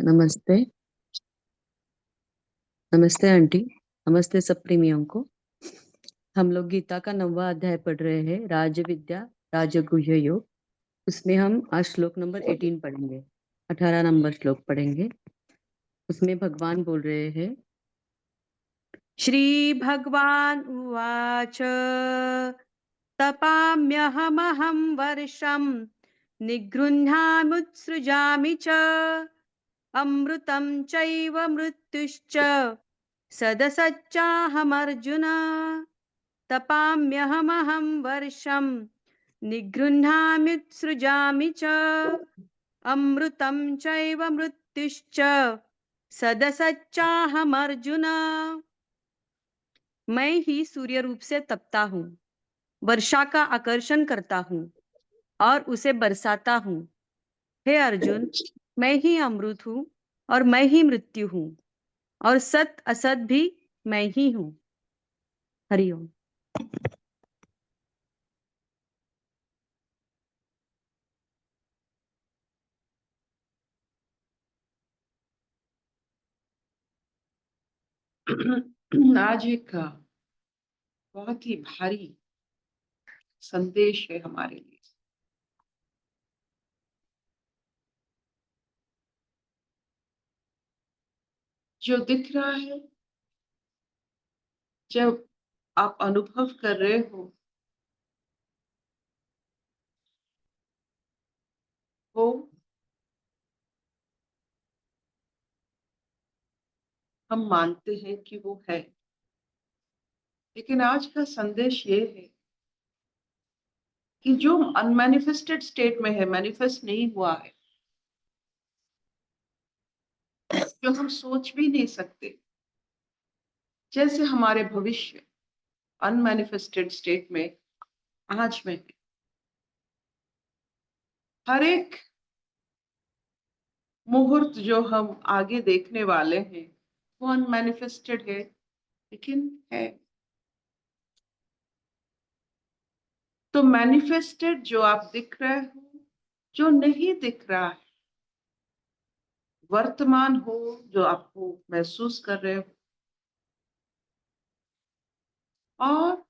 नमस्ते। नमस्ते आंटी। नमस्ते सब प्रेमियों को। हम लोग गीता का 9वां अध्याय पढ़ रहे हैं, राज विद्या राजगुह्य योग। उसमें हम आज श्लोक नंबर 18 पढ़ेंगे, 18 नंबर श्लोक पढ़ेंगे। उसमें भगवान बोल रहे हैं, श्री भगवान उवाच तपाम्यहमहं वर्षं निगृह्णामुत्सृजामि च अमृतं चैव मृत्युश्च सदसच्चाहमर्जुन। तपाम्यहमहं वर्षं निगृह्णाम्युत्सृजामि च अमृतं चैव मृत्युश्च सदसच्चाहमर्जुन। मैं ही सूर्य रूप से तपता हूँ, वर्षा का आकर्षण करता हूँ और उसे बरसाता हूँ। हे अर्जुन, मैं ही अमृत हूँ और मैं ही मृत्यु हूँ और सत असत भी मैं ही हूँ। हरिओम। आज एक बहुत ही भारी संदेश है हमारे लिए। जो दिख रहा है, जब आप अनुभव कर रहे हो, वो हम मानते हैं कि वो है, लेकिन आज का संदेश ये है कि जो अनमैनिफेस्टेड स्टेट में है, मैनिफेस्ट नहीं हुआ है, जो हम सोच भी नहीं सकते, जैसे हमारे भविष्य अनमैनिफेस्टेड स्टेट में आज में है। हर एक मुहूर्त जो हम आगे देखने वाले हैं वो अनमैनिफेस्टेड है, लेकिन है। तो मैनिफेस्टेड जो आप दिख रहे हो, जो नहीं दिख रहा है, वर्तमान हो जो आपको महसूस कर रहे हो, और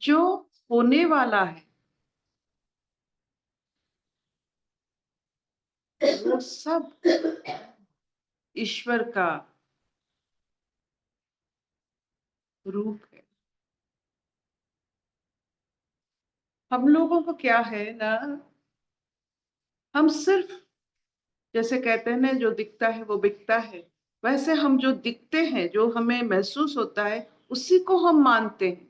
जो होने वाला है, वो सब ईश्वर का रूप है। हम लोगों को क्या है ना, हम सिर्फ जैसे कहते हैं ना, जो दिखता है वो बिकता है, वैसे हम जो दिखते हैं, जो हमें महसूस होता है, उसी को हम मानते हैं।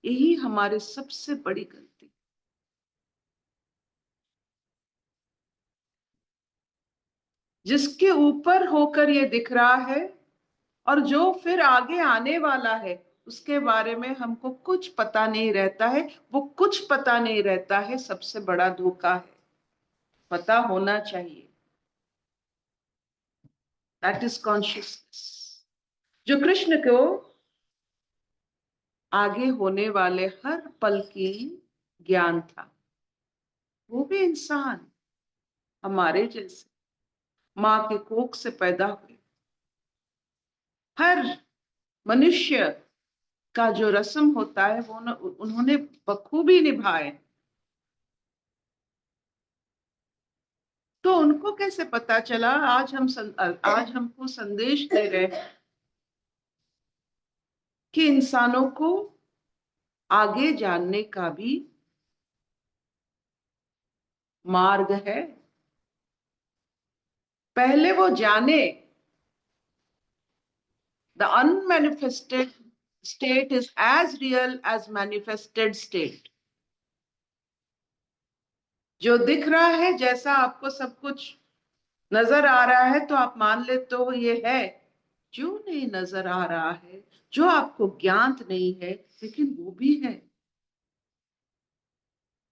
यही हमारी सबसे बड़ी गलती। जिसके ऊपर होकर ये दिख रहा है और जो फिर आगे आने वाला है, उसके बारे में हमको कुछ पता नहीं रहता है। वो कुछ पता नहीं रहता है, सबसे बड़ा धोखा है। पता होना चाहिए। That is consciousness. जो कृष्ण को आगे होने वाले हर पल की ज्ञान था, वो भी इंसान हमारे जैसे माँ के कोख से पैदा हुए। हर मनुष्य का जो रस्म होता है वो उन्होंने बखूबी निभाए। तो उनको कैसे पता चला? आज हमको संदेश दे रहे हैं कि इंसानों को आगे जानने का भी मार्ग है। पहले वो जाने, the unmanifested state is as real as manifested state. जो दिख रहा है, जैसा आपको सब कुछ नजर आ रहा है, तो आप मान लेते हो ये है। जो नहीं नजर आ रहा है, जो आपको ज्ञात नहीं है, लेकिन वो भी है।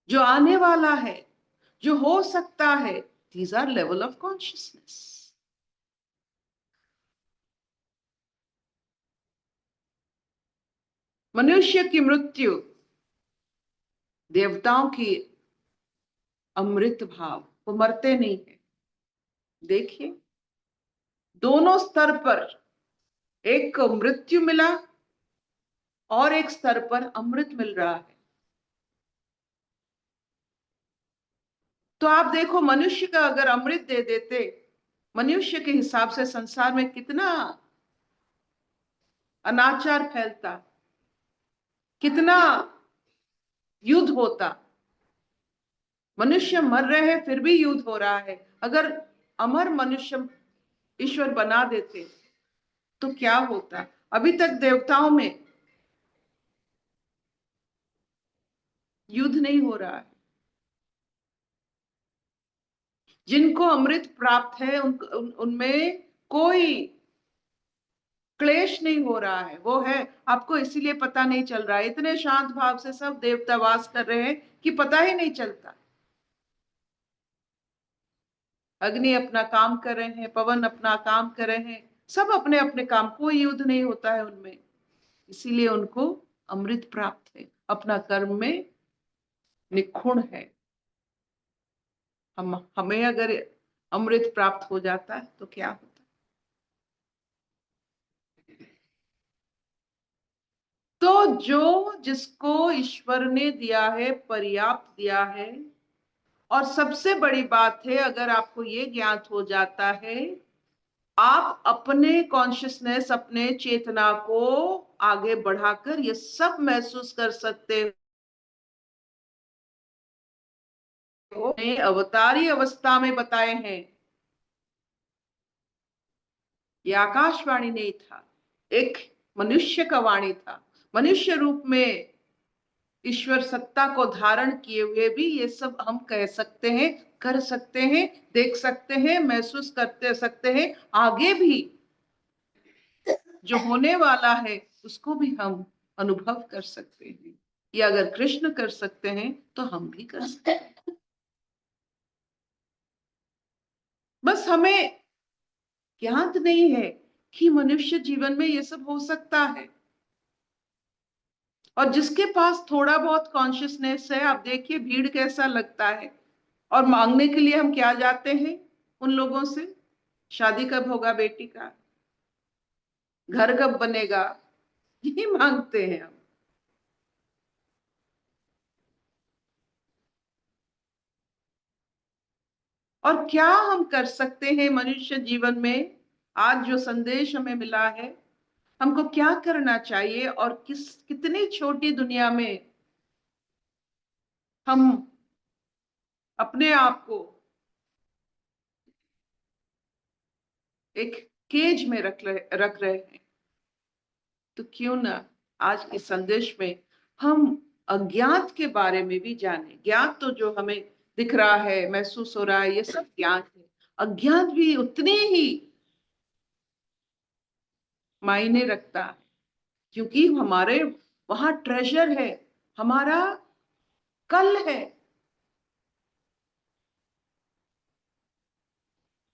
जो आने वाला है, जो हो सकता है, these are level of consciousness. मनुष्य की मृत्यु देवताओं की अमृत भाव, वो मरते नहीं है। देखिए, दोनों स्तर पर एक को मृत्यु मिला और एक स्तर पर अमृत मिल रहा है। तो आप देखो, मनुष्य का अगर अमृत दे देते, मनुष्य के हिसाब से संसार में कितना अनाचार फैलता, कितना युद्ध होता। मनुष्य मर रहे हैं फिर भी युद्ध हो रहा है। अगर अमर मनुष्य ईश्वर बना देते तो क्या होता। अभी तक देवताओं में युद्ध नहीं हो रहा है। जिनको अमृत प्राप्त है उनमें कोई क्लेश नहीं हो रहा है। वो है, आपको इसीलिए पता नहीं चल रहा है। इतने शांत भाव से सब देवता वास कर रहे हैं कि पता ही नहीं चलता। अग्नि अपना काम कर रहे हैं, पवन अपना काम कर रहे हैं, सब अपने अपने काम, कोई युद्ध नहीं होता है उनमें। इसीलिए उनको अमृत प्राप्त है, अपना कर्म में निपुण है। हमें अगर अमृत प्राप्त हो जाता है तो क्या होता। तो जो जिसको ईश्वर ने दिया है, पर्याप्त दिया है। और सबसे बड़ी बात है, अगर आपको ये ज्ञात हो जाता है, आप अपने कॉन्शियसनेस, अपने चेतना को आगे बढ़ाकर ये सब महसूस कर सकते हो। अवतारी अवस्था में बताए हैं, ये आकाशवाणी नहीं था, एक मनुष्य का वाणी था। मनुष्य रूप में ईश्वर सत्ता को धारण किए हुए भी ये सब हम कह सकते हैं, कर सकते हैं, देख सकते हैं, महसूस करते सकते हैं। आगे भी जो होने वाला है उसको भी हम अनुभव कर सकते हैं। ये अगर कृष्ण कर सकते हैं तो हम भी कर सकते हैं। बस हमें ज्ञात नहीं है कि मनुष्य जीवन में ये सब हो सकता है। और जिसके पास थोड़ा बहुत कॉन्शियसनेस है, आप देखिए भीड़ कैसा लगता है। और मांगने के लिए हम क्या जाते हैं उन लोगों से, शादी कब होगा बेटी का, घर कब बनेगा, यही मांगते हैं हम। और क्या हम कर सकते हैं मनुष्य जीवन में। आज जो संदेश हमें मिला है, हमको क्या करना चाहिए और कितनी छोटी दुनिया में हम अपने आप को एक केज में रख रहे हैं। तो क्यों ना आज के संदेश में हम अज्ञात के बारे में भी जाने। ज्ञात तो जो हमें दिख रहा है, महसूस हो रहा है, ये सब ज्ञात है। अज्ञात भी उतने ही मायने रखता है, क्योंकि हमारे वहां ट्रेजर है, हमारा कल है।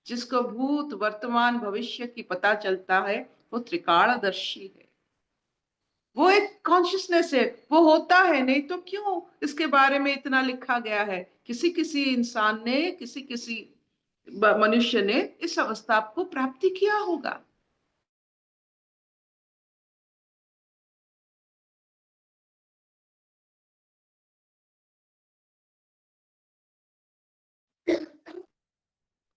जिसको भूत वर्तमान भविष्य की पता चलता है वो त्रिकालदर्शी है। वो एक कॉन्शियसनेस है, वो होता है। नहीं तो क्यों इसके बारे में इतना लिखा गया है। किसी किसी इंसान ने, किसी किसी मनुष्य ने इस अवस्था को प्राप्ति किया होगा।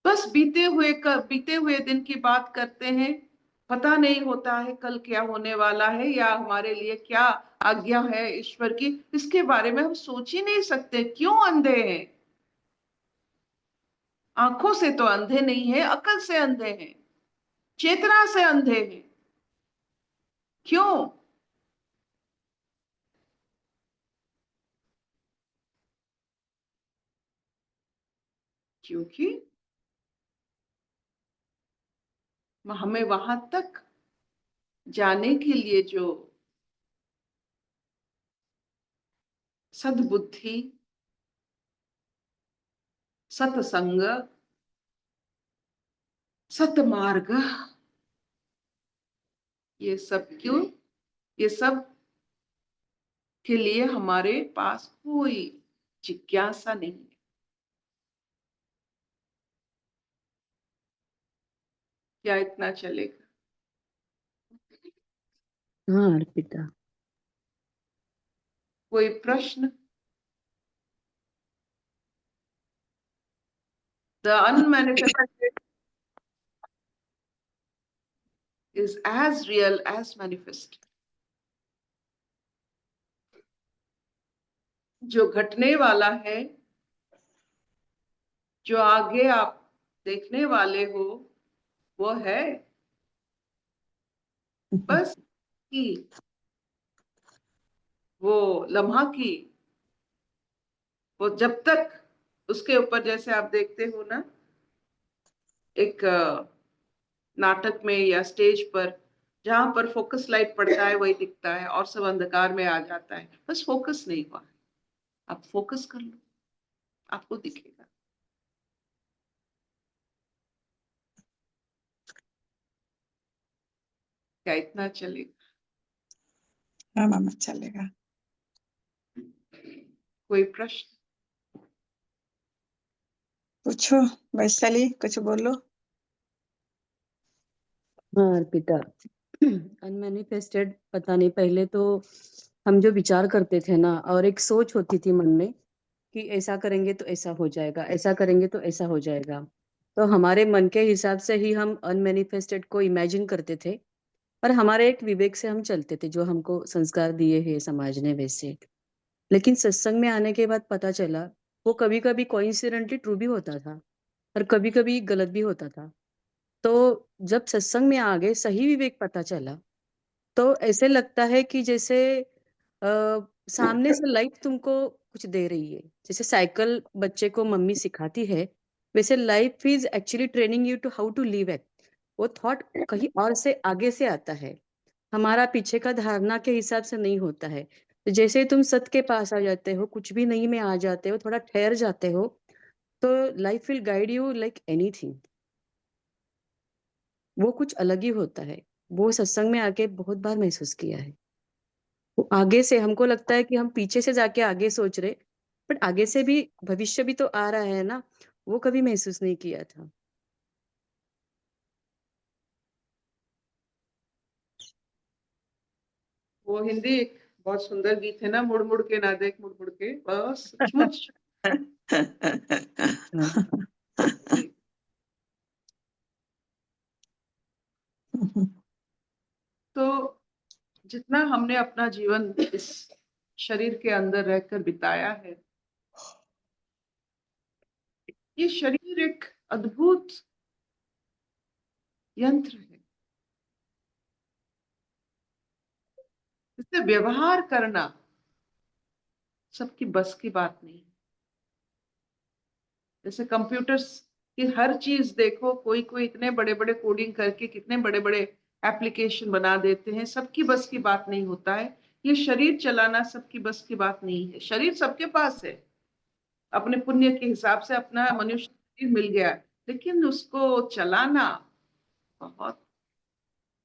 बस बीते हुए दिन की बात करते हैं। पता नहीं होता है कल क्या होने वाला है, या हमारे लिए क्या आज्ञा है ईश्वर की, इसके बारे में हम सोच ही नहीं सकते। क्यों अंधे हैं। आंखों से तो अंधे नहीं है, अकल से अंधे हैं, चेतना से अंधे हैं। क्यों। क्योंकि हमें वहां तक जाने के लिए जो सद्बुद्धि, सत्संग, सतमार्ग, ये सब क्यों, ये सब के लिए हमारे पास कोई जिज्ञासा नहीं है। क्या इतना चलेगा? हाँ अर्पिता। कोई प्रश्न? The unmanifested is as real as manifest. जो घटने वाला है, जो आगे आप देखने वाले हो, वो है बस की वो लम्हा की, वो जब तक उसके ऊपर, जैसे आप देखते हो ना एक नाटक में या स्टेज पर, जहां पर फोकस लाइट पड़ता है वही दिखता है और सब अंधकार में आ जाता है। बस फोकस नहीं हुआ है, आप फोकस कर लो, आपको दिखेगा। क्या इतना चलेगा? हाँ मामा चलेगा। कोई प्रश्न? पूछो वैशाली, कुछ बोलो। हाँ अर्पिता, अनमैनिफेस्टेड पता नहीं, पहले तो हम जो विचार करते थे ना, और एक सोच होती थी मन में कि ऐसा करेंगे तो ऐसा हो जाएगा, ऐसा करेंगे तो ऐसा हो जाएगा, तो हमारे मन के हिसाब से ही हम अनमैनिफेस्टेड को इमेजिन करते थे। पर हमारे एक विवेक से हम चलते थे, जो हमको संस्कार दिए हैं समाज ने वैसे। लेकिन सत्संग में आने के बाद पता चला वो कभी कभी कोइंसिडेंटली ट्रू भी होता था और कभी कभी गलत भी होता था। तो जब सत्संग में आ गए, सही विवेक पता चला, तो ऐसे लगता है कि जैसे सामने से लाइफ तुमको कुछ दे रही है। जैसे साइकिल बच्चे को मम्मी सिखाती है, वैसे life is actually training you to how to live it. वो थॉट कहीं और से आगे से आता है, हमारा पीछे का धारणा के हिसाब से नहीं होता है। तो जैसे ही तुम सत्य के पास आ जाते हो, कुछ भी नहीं में आ जाते हो, थोड़ा ठहर जाते हो, तो life will guide you like anything. वो कुछ अलग ही होता है। वो सत्संग में आके बहुत बार महसूस किया है। वो आगे से हमको लगता है कि हम पीछे से जाके आगे सोच रहे, बट आगे से भी भविष्य भी तो आ रहा है ना। वो कभी महसूस नहीं किया था। वो हिंदी एक बहुत सुंदर गीत है ना, मुड़ मुड़ के ना देख, मुड़ मुड़ के, बस सचमुच। तो जितना हमने अपना जीवन इस शरीर के अंदर रहकर बिताया है, ये शरीर एक अद्भुत यंत्र है। इससे व्यवहार करना सबकी बस की बात नहीं। जैसे कंप्यूटर्स की हर चीज देखो, कोई कोई इतने बड़े बड़े कोडिंग करके कितने बड़े बड़े एप्लीकेशन बना देते हैं, सबकी बस की बात नहीं होता है। ये शरीर चलाना सबकी बस की बात नहीं है। शरीर सबके पास है, अपने पुण्य के हिसाब से अपना मनुष्य शरीर मिल गया, लेकिन उसको चलाना बहुत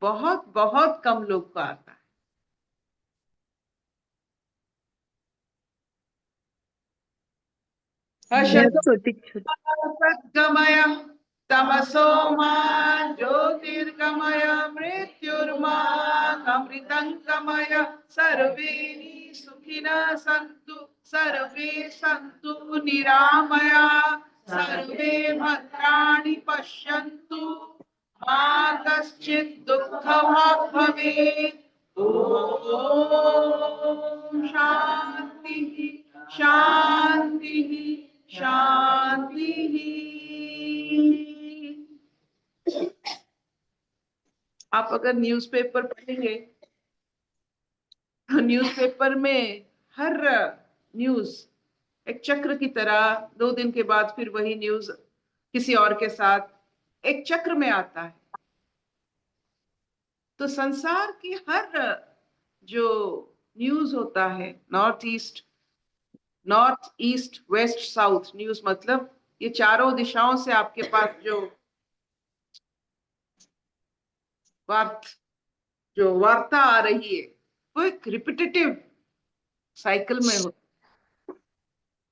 बहुत बहुत कम लोग को आता है। मैं अब छोटी छोटी सद्गमय तमसो मा ज्योतिर्गमय मृत्युर्मा अमृतंगमय। सर्वे सुखिनः सन्तु, सर्वे सन्तु निरामया, सर्वे भद्राणि पश्यन्तु, मा कश्चित् दुःखभाग् भवेत्। ओम शांति शांति शांति। आप अगर न्यूज़पेपर पढ़ेंगे तो न्यूज़पेपर में हर न्यूज़ एक चक्र की तरह 2 दिन के बाद फिर वही न्यूज़ किसी और के साथ एक चक्र में आता है। तो संसार की हर जो न्यूज़ होता है, north east west south news, मतलब ये चारों दिशाओं से आपके पास जो वार्त जो वार्ता आ रही है, वो एक रिपीटेटिव साइकिल में हो,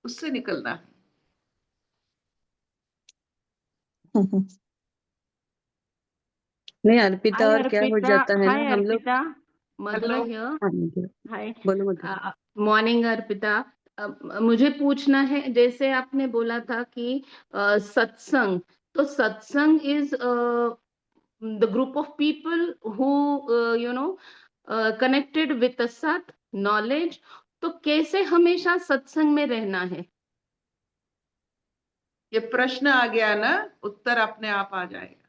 उससे निकलना है। नहीं, अर्पिता Hi और क्या हो Arpita, जाता है hi ना, हम लोग। Arpita, Madhura hello here. हाँ, बोलो Hi, बोलो। मॉर्निंग अर्पिता. मुझे पूछना है, जैसे आपने बोला था कि सत्संग, तो सत्संग is the group of people who you know connected with the सत नॉलेज. तो कैसे हमेशा सत्संग में रहना है? ये प्रश्न आ गया ना, उत्तर अपने आप आ जाएगा।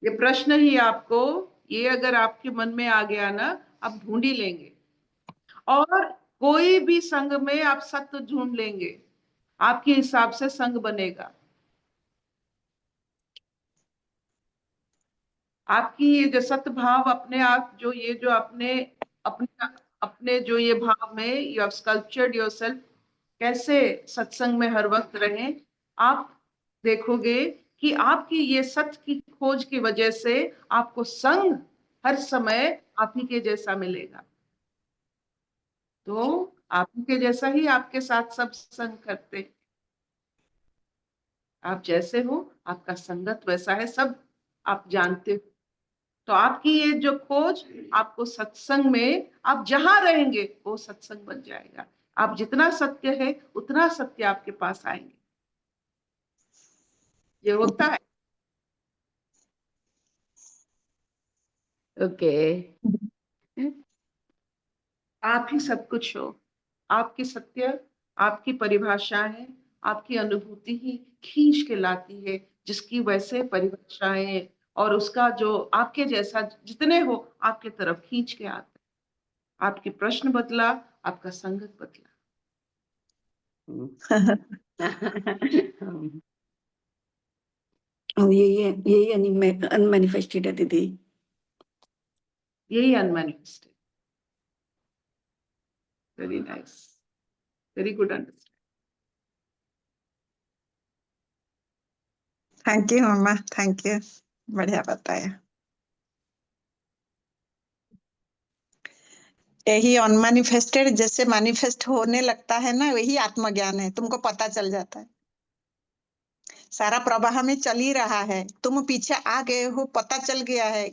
ये प्रश्न ही आपको, ये अगर आपके मन में आ गया ना, आप ढूंढ ही लेंगे। और कोई भी संग में आप सत्य ढूंढ लेंगे, आपके हिसाब से संग बनेगा। आपकी ये जो सत्य भाव अपने आप, जो ये जो अपने अपने अपने जो ये भाव में यू हैव स्कल्पचर्ड योरसेल्फ, कैसे सत्संग में हर वक्त रहें, आप देखोगे कि आपकी ये सत्य की खोज की वजह से आपको संग हर समय आप ही के जैसा मिलेगा। तो आप ही के जैसा ही आपके साथ सब संग करते हैं। आप जैसे हो, आपका संगत वैसा है, सब आप जानते हो। तो आपकी ये जो खोज, आपको सत्संग में आप जहां रहेंगे वो सत्संग बन जाएगा। आप जितना सत्य है उतना सत्य आपके पास आएंगे। ये होता है। ओके. आप ही सब कुछ हो। आपकी सत्य, आपकी परिभाषाएं, आपकी अनुभूति ही खींच के लाती है, जिसकी वैसे परिभाषाएं और उसका जो आपके जैसा जितने हो आपके तरफ खींच के आते हैं। आपकी प्रश्न बदला, आपका संगत बदला। यही अनमैनिफेस्टेड है दीदी. यही unmanifested. Very nice, very good understanding. Thank you mamma, thank you, बढ़िया बताया। यही अनमैनिफेस्टेड जैसे मैनिफेस्ट होने लगता है ना, वही आत्मज्ञान है। तुमको पता चल जाता है, सारा प्रवाह में चल ही रहा है, तुम पीछे आ गए हो, पता चल गया है।